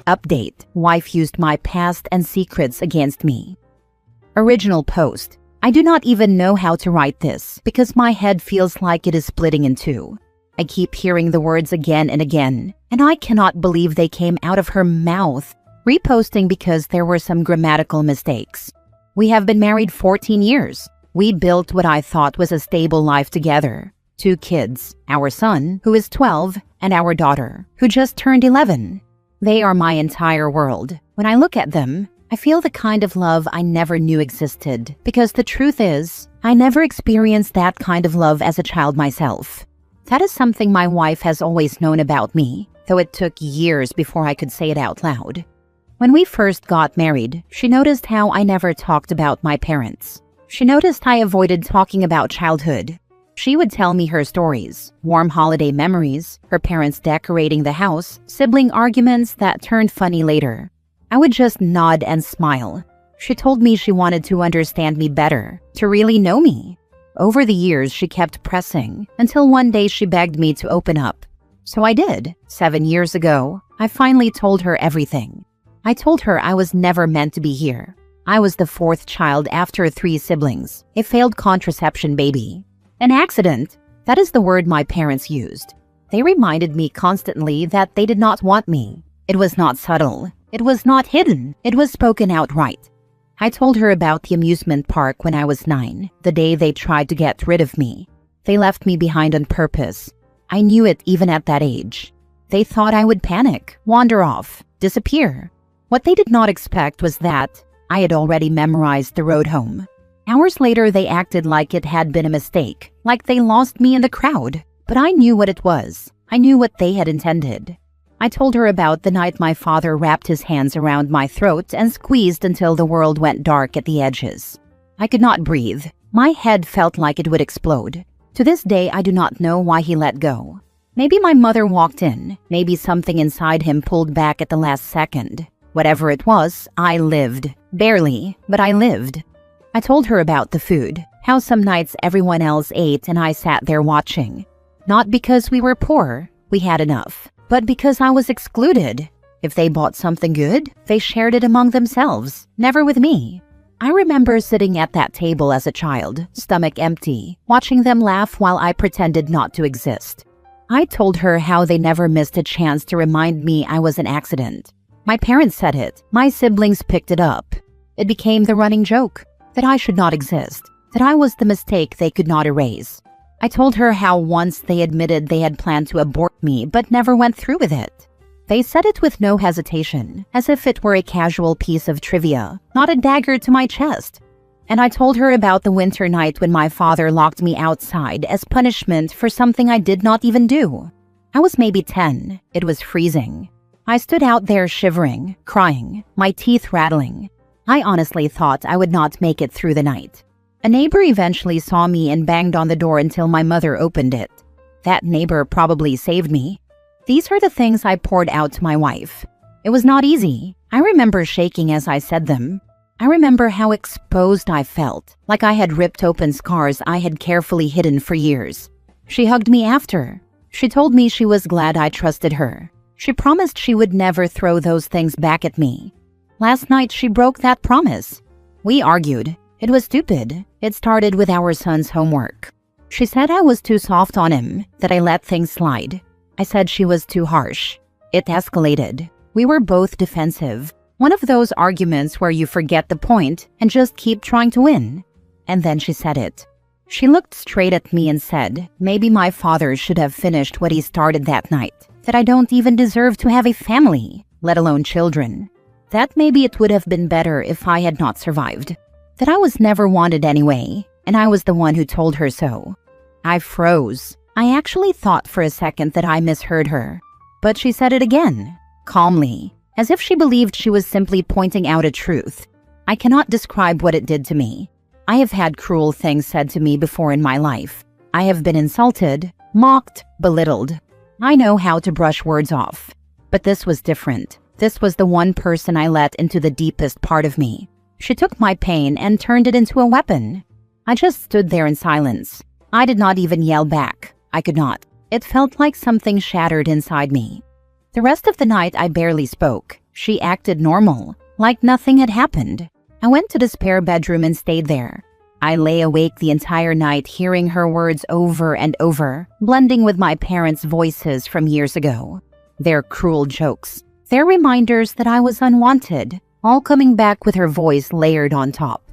Update: wife used my past and secrets against me. Original post: I do not even know how to write this because my head feels like it is splitting in two. I keep hearing the words again and again, and I cannot believe they came out of her mouth. Reposting because there were some grammatical mistakes. We have been married 14 years. We built what I thought was a stable life together. 2 kids, our son, who is 12, and our daughter, who just turned 11. They are my entire world. When I look at them, I feel the kind of love I never knew existed, because the truth is, I never experienced that kind of love as a child myself. That is something my wife has always known about me, though it took years before I could say it out loud. When we first got married, she noticed how I never talked about my parents. She noticed I avoided talking about childhood. She would tell me her stories, warm holiday memories, her parents decorating the house, sibling arguments that turned funny later. I would just nod and smile. She told me she wanted to understand me better, to really know me. Over the years, she kept pressing, until one day she begged me to open up. So I did. 7 years ago, I finally told her everything. I told her I was never meant to be here. I was the 4th child after 3 siblings, a failed contraception baby. An accident, that is the word my parents used. They reminded me constantly that they did not want me. It was not subtle. It was not hidden. It was spoken outright. I told her about the amusement park when I was 9, the day they tried to get rid of me. They left me behind on purpose. I knew it even at that age. They thought I would panic, wander off, disappear. What they did not expect was that I had already memorized the road home. Hours later, they acted like it had been a mistake, like they lost me in the crowd. But I knew what it was. I knew what they had intended. I told her about the night my father wrapped his hands around my throat and squeezed until the world went dark at the edges. I could not breathe. My head felt like it would explode. To this day, I do not know why he let go. Maybe my mother walked in. Maybe something inside him pulled back at the last second. Whatever it was, I lived. Barely, but I lived. I told her about the food, how some nights everyone else ate and I sat there watching. Not because we were poor, we had enough, but because I was excluded. If they bought something good, they shared it among themselves, never with me. I remember sitting at that table as a child, stomach empty, watching them laugh while I pretended not to exist. I told her how they never missed a chance to remind me I was an accident. My parents said it, my siblings picked it up. It became the running joke. That I should not exist, that I was the mistake they could not erase. I told her how once they admitted they had planned to abort me but never went through with it. They said it with no hesitation, as if it were a casual piece of trivia, not a dagger to my chest. And I told her about the winter night when my father locked me outside as punishment for something I did not even do. I was maybe 10. It was freezing. I stood out there shivering, crying, my teeth rattling. I honestly thought I would not make it through the night. A neighbor eventually saw me and banged on the door until my mother opened it. That neighbor probably saved me. These are the things I poured out to my wife. It was not easy. I remember shaking as I said them. I remember how exposed I felt, like I had ripped open scars I had carefully hidden for years. She hugged me after. She told me she was glad I trusted her. She promised she would never throw those things back at me. Last night, she broke that promise. We argued. It was stupid. It started with our son's homework. She said I was too soft on him, that I let things slide. I said she was too harsh. It escalated. We were both defensive. One of those arguments where you forget the point and just keep trying to win. And then she said it. She looked straight at me and said, maybe my father should have finished what he started that night, that I don't even deserve to have a family, let alone children. That maybe it would have been better if I had not survived. That I was never wanted anyway, and I was the one who told her so. I froze. I actually thought for a second that I misheard her. But she said it again, calmly, as if she believed she was simply pointing out a truth. I cannot describe what it did to me. I have had cruel things said to me before in my life. I have been insulted, mocked, belittled. I know how to brush words off. But this was different. This was the one person I let into the deepest part of me. She took my pain and turned it into a weapon. I just stood there in silence. I did not even yell back. I could not. It felt like something shattered inside me. The rest of the night I barely spoke. She acted normal, like nothing had happened. I went to the spare bedroom and stayed there. I lay awake the entire night hearing her words over and over, blending with my parents' voices from years ago. Their cruel jokes, their reminders that I was unwanted, all coming back with her voice layered on top.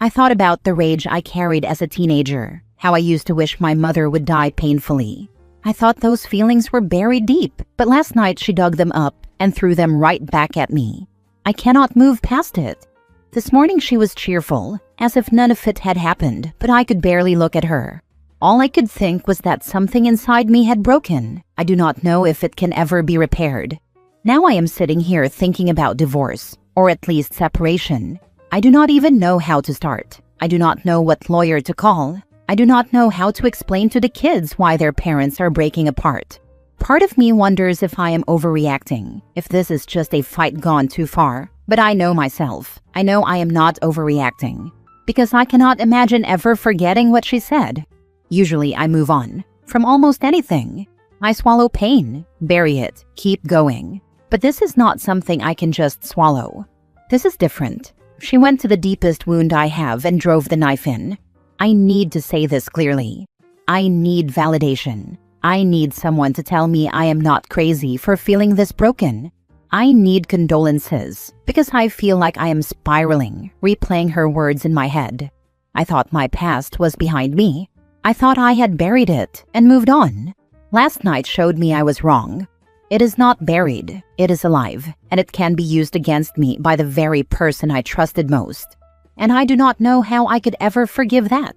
I thought about the rage I carried as a teenager, how I used to wish my mother would die painfully. I thought those feelings were buried deep, but last night she dug them up and threw them right back at me. I cannot move past it. This morning she was cheerful, as if none of it had happened, but I could barely look at her. All I could think was that something inside me had broken. I do not know if it can ever be repaired. Now I am sitting here thinking about divorce, or at least separation. I do not even know how to start. I do not know what lawyer to call. I do not know how to explain to the kids why their parents are breaking apart. Part of me wonders if I am overreacting, if this is just a fight gone too far. But I know myself. I know I am not overreacting, because I cannot imagine ever forgetting what she said. Usually I move on from almost anything. I swallow pain, bury it, keep going. But this is not something I can just swallow. This is different. She went to the deepest wound I have and drove the knife in. I need to say this clearly. I need validation. I need someone to tell me I am not crazy for feeling this broken. I need condolences because I feel like I am spiraling, replaying her words in my head. I thought my past was behind me. I thought I had buried it and moved on. Last night showed me I was wrong. It is not buried, it is alive, and it can be used against me by the very person I trusted most. And I do not know how I could ever forgive that.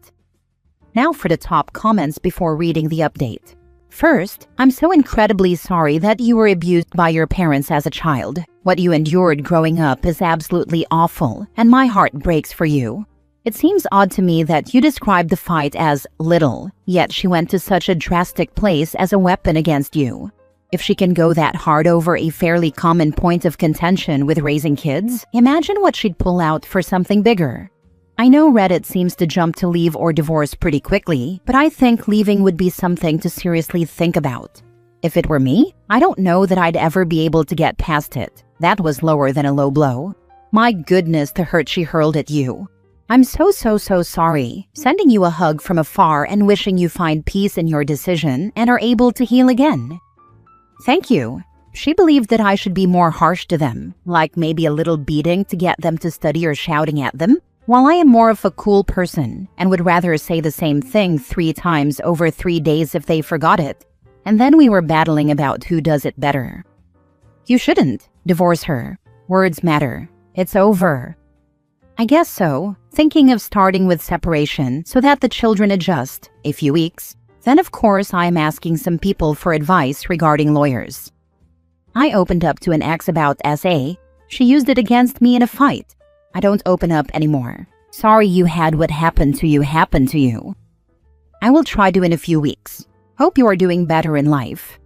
Now for the top comments before reading the update. First, I'm so incredibly sorry that you were abused by your parents as a child. What you endured growing up is absolutely awful, and my heart breaks for you. It seems odd to me that you described the fight as little, yet she went to such a drastic place as a weapon against you. If she can go that hard over a fairly common point of contention with raising kids, imagine what she'd pull out for something bigger. I know Reddit seems to jump to leave or divorce pretty quickly, but I think leaving would be something to seriously think about. If it were me, I don't know that I'd ever be able to get past it. That was lower than a low blow. My goodness, the hurt she hurled at you. I'm so sorry. Sending you a hug from afar and wishing you find peace in your decision and are able to heal again. Thank you. She believed that I should be more harsh to them, like maybe a little beating to get them to study or shouting at them. While I am more of a cool person and would rather say the same thing 3 times over 3 days if they forgot it, and then we were battling about who does it better. You shouldn't divorce her. Words matter. It's over. I guess so, thinking of starting with separation so that the children adjust, a few weeks. Then of course I am asking some people for advice regarding lawyers. I opened up to an ex about SA. She used it against me in a fight. I don't open up anymore. Sorry you had what happened to you happen to you. I will try to in a few weeks. Hope you are doing better in life.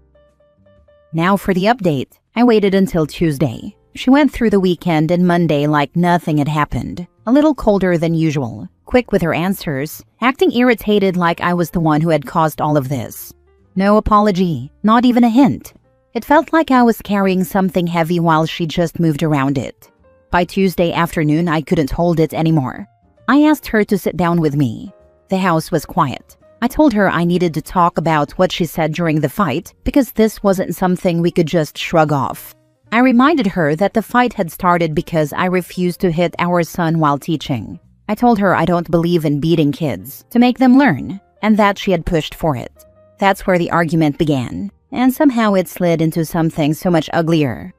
Now for the update. I waited until Tuesday. She went through the weekend and Monday like nothing had happened. A little colder than usual, quick with her answers, acting irritated like I was the one who had caused all of this. No apology, not even a hint. It felt like I was carrying something heavy while she just moved around it. By Tuesday afternoon, I couldn't hold it anymore. I asked her to sit down with me. The house was quiet. I told her I needed to talk about what she said during the fight because this wasn't something we could just shrug off. I reminded her that the fight had started because I refused to hit our son while teaching. I told her I don't believe in beating kids, to make them learn, and that she had pushed for it. That's where the argument began, and somehow it slid into something so much uglier.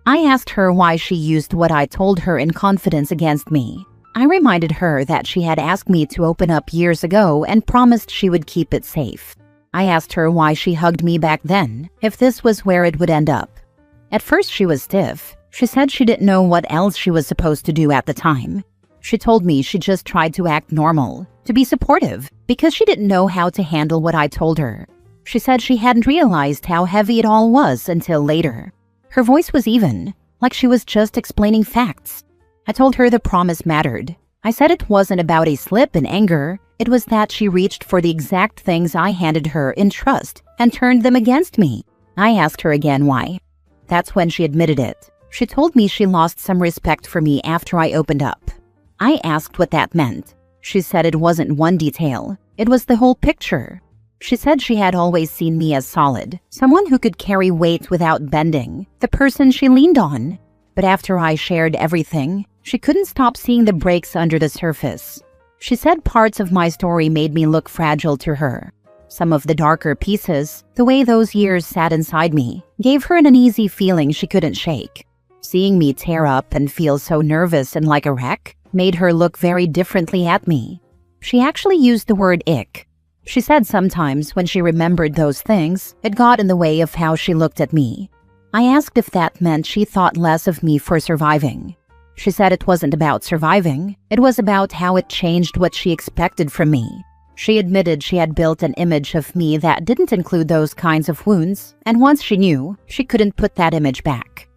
I asked her why she used what I told her in confidence against me. I reminded her that she had asked me to open up years ago and promised she would keep it safe. I asked her why she hugged me back then, if this was where it would end up. At first she was stiff. She said she didn't know what else she was supposed to do at the time. She told me she just tried to act normal, to be supportive, because she didn't know how to handle what I told her. She said she hadn't realized how heavy it all was until later. Her voice was even, like she was just explaining facts. I told her the promise mattered. I said it wasn't about a slip in anger. It was that she reached for the exact things I handed her in trust and turned them against me. I asked her again why. That's when she admitted it. She told me she lost some respect for me after I opened up. I asked what that meant. She said it wasn't one detail, it was the whole picture. She said she had always seen me as solid, someone who could carry weight without bending, the person she leaned on. But after I shared everything, she couldn't stop seeing the breaks under the surface. She said parts of my story made me look fragile to her. Some of the darker pieces, the way those years sat inside me, gave her an uneasy feeling she couldn't shake. Seeing me tear up and feel so nervous and like a wreck made her look very differently at me. She actually used the word ick. She said sometimes when she remembered those things, it got in the way of how she looked at me. I asked if that meant she thought less of me for surviving. She said it wasn't about surviving, it was about how it changed what she expected from me. She admitted she had built an image of me that didn't include those kinds of wounds, and once she knew, she couldn't put that image back.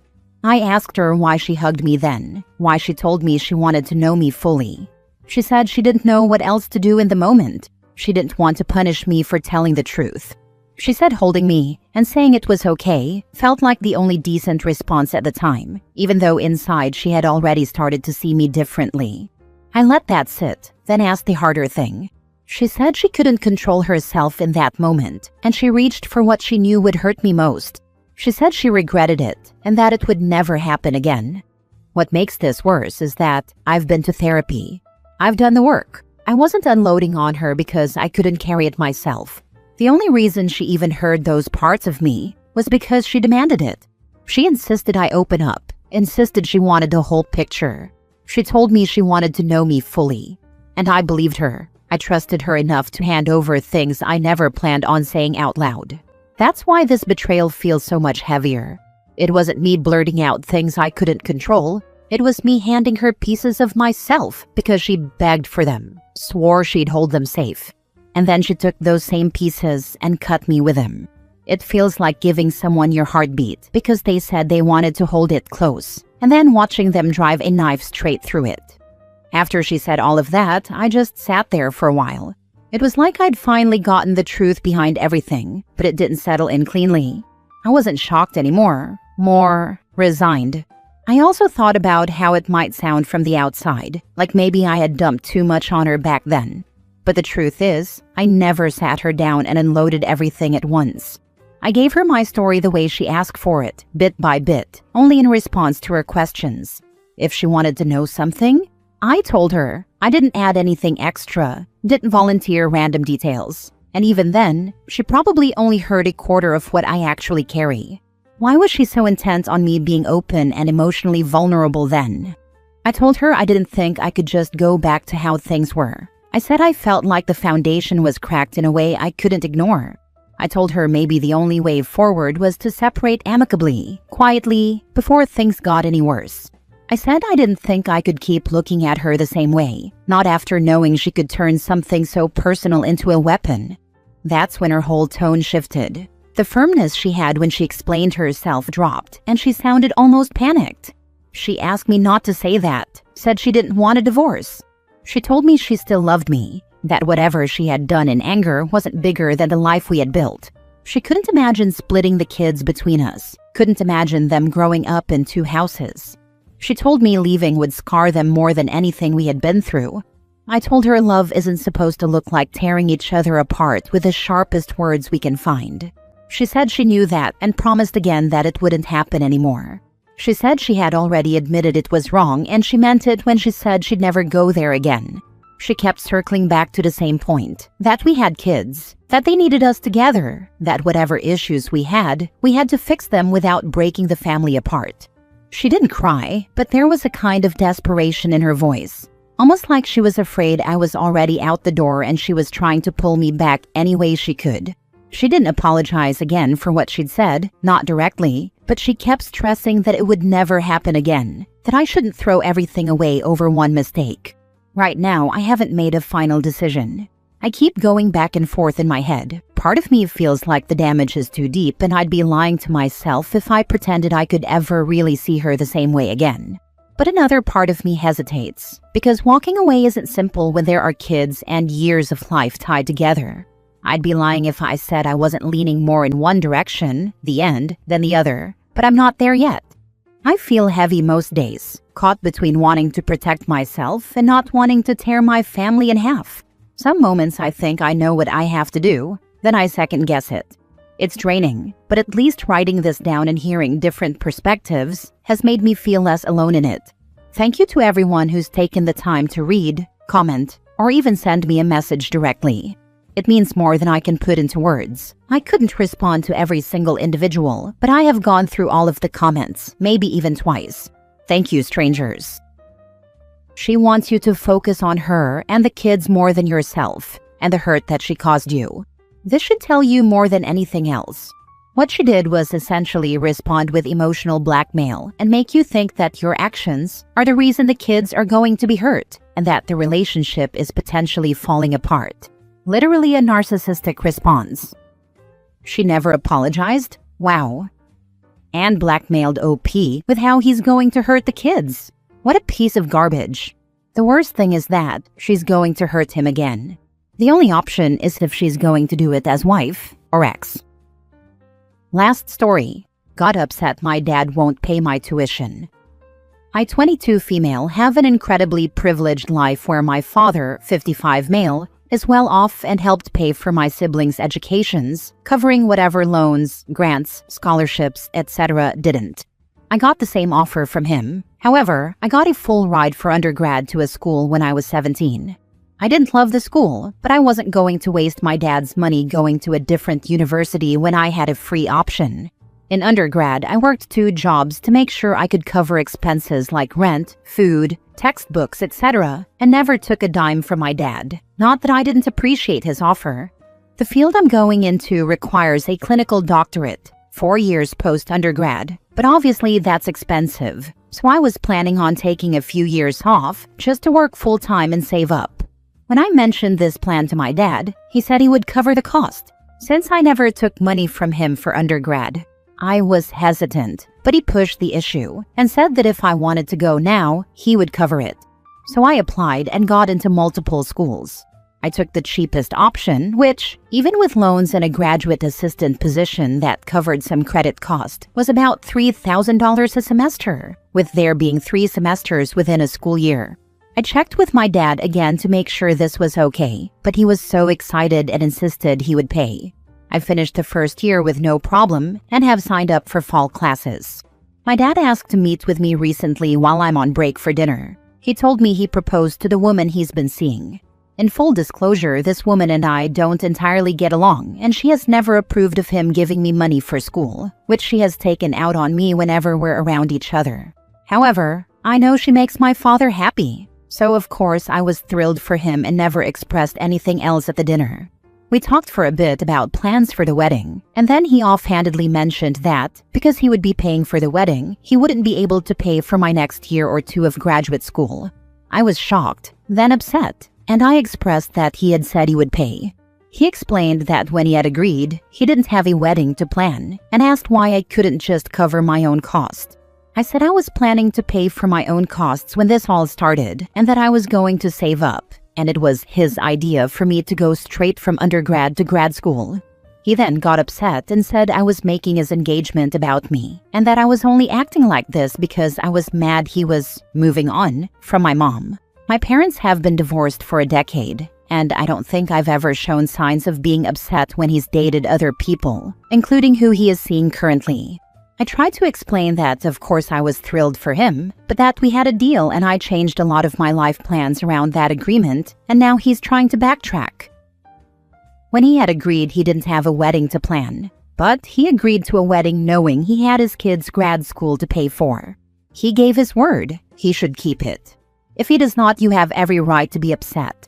I asked her why she hugged me then, why she told me she wanted to know me fully. She said she didn't know what else to do in the moment. She didn't want to punish me for telling the truth. She said holding me and saying it was okay felt like the only decent response at the time, even though inside she had already started to see me differently. I let that sit, then asked the harder thing. She said she couldn't control herself in that moment, and she reached for what she knew would hurt me most. She said she regretted it, and that it would never happen again. What makes this worse is that I've been to therapy. I've done the work. I wasn't unloading on her because I couldn't carry it myself. The only reason she even heard those parts of me was because she demanded it. She insisted I open up, insisted she wanted the whole picture. She told me she wanted to know me fully, and I believed her. I trusted her enough to hand over things I never planned on saying out loud. That's why this betrayal feels so much heavier. It wasn't me blurting out things I couldn't control. It was me handing her pieces of myself because she begged for them, swore she'd hold them safe. And then she took those same pieces and cut me with them. It feels like giving someone your heartbeat because they said they wanted to hold it close, and then watching them drive a knife straight through it. After she said all of that, I just sat there for a while. It was like I'd finally gotten the truth behind everything, but it didn't settle in cleanly. I wasn't shocked anymore, more resigned. I also thought about how it might sound from the outside, like maybe I had dumped too much on her back then. But the truth is, I never sat her down and unloaded everything at once. I gave her my story the way she asked for it, bit by bit, only in response to her questions. If she wanted to know something, I told her. I didn't add anything extra, didn't volunteer random details. And even then, she probably only heard a quarter of what I actually carry. Why was she so intent on me being open and emotionally vulnerable then? I told her I didn't think I could just go back to how things were. I said I felt like the foundation was cracked in a way I couldn't ignore. I told her maybe the only way forward was to separate amicably, quietly, before things got any worse. I said I didn't think I could keep looking at her the same way, not after knowing she could turn something so personal into a weapon. That's when her whole tone shifted. The firmness she had when she explained herself dropped, and she sounded almost panicked. She asked me not to say that, said she didn't want a divorce. She told me she still loved me, that whatever she had done in anger wasn't bigger than the life we had built. She couldn't imagine splitting the kids between us, couldn't imagine them growing up in 2 houses. She told me leaving would scar them more than anything we had been through. I told her love isn't supposed to look like tearing each other apart with the sharpest words we can find. She said she knew that and promised again that it wouldn't happen anymore. She said she had already admitted it was wrong, and she meant it when she said she'd never go there again. She kept circling back to the same point, that we had kids, that they needed us together, that whatever issues we had to fix them without breaking the family apart. She didn't cry, but there was a kind of desperation in her voice, almost like she was afraid I was already out the door and she was trying to pull me back any way she could. She didn't apologize again for what she'd said, not directly, but she kept stressing that it would never happen again, that I shouldn't throw everything away over one mistake. Right now, I haven't made a final decision. I keep going back and forth in my head. Part of me feels like the damage is too deep and I'd be lying to myself if I pretended I could ever really see her the same way again. But another part of me hesitates, because walking away isn't simple when there are kids and years of life tied together. I'd be lying if I said I wasn't leaning more in one direction, the end, than the other, but I'm not there yet. I feel heavy most days, caught between wanting to protect myself and not wanting to tear my family in half. Some moments I think I know what I have to do, then I second guess it. It's draining, but at least writing this down and hearing different perspectives has made me feel less alone in it. Thank you to everyone who's taken the time to read, comment, or even send me a message directly. It means more than I can put into words. I couldn't respond to every single individual, but I have gone through all of the comments, maybe even twice. Thank you, strangers. She wants you to focus on her and the kids more than yourself, and the hurt that she caused you. This should tell you more than anything else. What she did was essentially respond with emotional blackmail and make you think that your actions are the reason the kids are going to be hurt, and that the relationship is potentially falling apart. Literally a narcissistic response. She never apologized? Wow. And blackmailed OP with how he's going to hurt the kids. What a piece of garbage. The worst thing is that she's going to hurt him again. The only option is if she's going to do it as wife or ex. Last story. Got upset my dad won't pay my tuition. I, 22 female, have an incredibly privileged life where my father, 55 male, is well off and helped pay for my siblings' educations, covering whatever loans, grants, scholarships, etc. didn't. I got the same offer from him. However, I got a full ride for undergrad to a school when I was 17. I didn't love the school, but I wasn't going to waste my dad's money going to a different university when I had a free option. In undergrad, I worked 2 jobs to make sure I could cover expenses like rent, food, textbooks, etc., and never took a dime from my dad. Not that I didn't appreciate his offer. The field I'm going into requires a clinical doctorate, 4 years post-undergrad, but obviously that's expensive, so I was planning on taking a few years off just to work full-time and save up. When I mentioned this plan to my dad, he said he would cover the cost. Since I never took money from him for undergrad, I was hesitant, but he pushed the issue and said that if I wanted to go now, he would cover it. So I applied and got into multiple schools. I took the cheapest option, which, even with loans and a graduate assistant position that covered some credit cost, was about $3,000 a semester, with there being 3 semesters within a school year. I checked with my dad again to make sure this was okay, but he was so excited and insisted he would pay. I finished the first year with no problem and have signed up for fall classes. My dad asked to meet with me recently while I'm on break for dinner. He told me he proposed to the woman he's been seeing. In full disclosure, this woman and I don't entirely get along, and she has never approved of him giving me money for school, which she has taken out on me whenever we're around each other. However, I know she makes my father happy. So of course I was thrilled for him and never expressed anything else at the dinner. We talked for a bit about plans for the wedding, and then he offhandedly mentioned that, because he would be paying for the wedding, he wouldn't be able to pay for my next year or 2 of graduate school. I was shocked, then upset, and I expressed that he had said he would pay. He explained that when he had agreed, he didn't have a wedding to plan, and asked why I couldn't just cover my own cost. I said I was planning to pay for my own costs when this all started, and that I was going to save up, and it was his idea for me to go straight from undergrad to grad school. He then got upset and said I was making his engagement about me, and that I was only acting like this because I was mad he was moving on from my mom. My parents have been divorced for a decade, and I don't think I've ever shown signs of being upset when he's dated other people, including who he is seeing currently. I tried to explain that, of course, I was thrilled for him, but that we had a deal and I changed a lot of my life plans around that agreement, and now he's trying to backtrack. When he had agreed, he didn't have a wedding to plan, but he agreed to a wedding knowing he had his kids' grad school to pay for. He gave his word. He should keep it. If he does not, you have every right to be upset.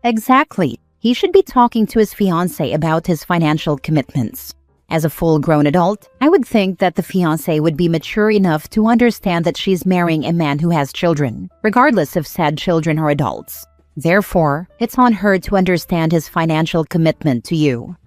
Exactly. He should be talking to his fiancée about his financial commitments. As a full-grown adult, I would think that the fiancé would be mature enough to understand that she's marrying a man who has children, regardless if said children are adults. Therefore, it's on her to understand his financial commitment to you.